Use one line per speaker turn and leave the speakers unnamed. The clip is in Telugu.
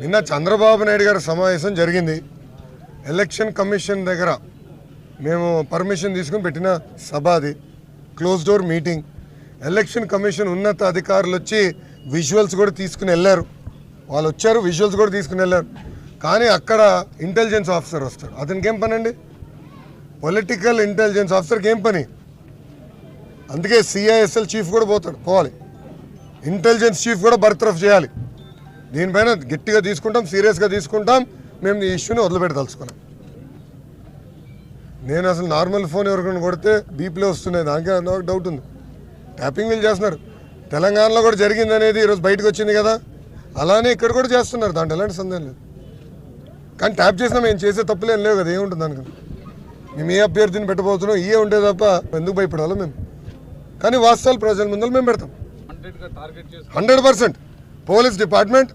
నిన్న చంద్రబాబు నాయుడు గారి సమావేశం జరిగింది. ఎలక్షన్ కమిషన్ దగ్గర మేము పర్మిషన్ తీసుకుని పెట్టిన సభ అది, close door meeting. Election commission ఉన్నత అధికారులు వచ్చి విజువల్స్ కూడా తీసుకుని వెళ్ళారు. వాళ్ళు వచ్చారు, విజువల్స్ కూడా తీసుకుని వెళ్ళారు. కానీ అక్కడ ఇంటెలిజెన్స్ ఆఫీసర్ వస్తాడు. అతనికి ఏం పని అండి? పొలిటికల్ ఇంటెలిజెన్స్ ఆఫీసర్కి ఏం పని? అందుకే సిఐఎస్ఎల్ చీఫ్ కూడా పోవాలి, ఇంటెలిజెన్స్ చీఫ్ కూడా బర్తరఫ్ చేయాలి. దీనిపైన గట్టిగా తీసుకుంటాం, సీరియస్గా తీసుకుంటాం. మేము ఈ ఇష్యూని వదిలిపెట్టదలుచుకున్నాం. నేను అసలు నార్మల్ ఫోన్ ఎవరికైనా కొడితే బీపీలో వస్తున్నాయి, దానికే నాకు డౌట్ ఉంది. ట్యాపింగ్ వీళ్ళు చేస్తున్నారు. తెలంగాణలో కూడా జరిగింది అనేది ఈరోజు బయటకు వచ్చింది కదా, అలానే ఇక్కడ కూడా చేస్తున్నారు. దాంట్లో ఎలాంటి సందేహం లేదు. కానీ ట్యాప్ చేసినా మేము చేసే తప్పులేం లేవు కదా, ఏముంటుంది దానికి? మేము ఏ అభ్యర్థిని పెట్టబోతున్నాం ఇవే ఉంటే తప్ప ఎందుకు భయపడాలో మేము. కానీ వాస్తవాలు ప్రజల ముందర మేము పెడతాం 100%. Police department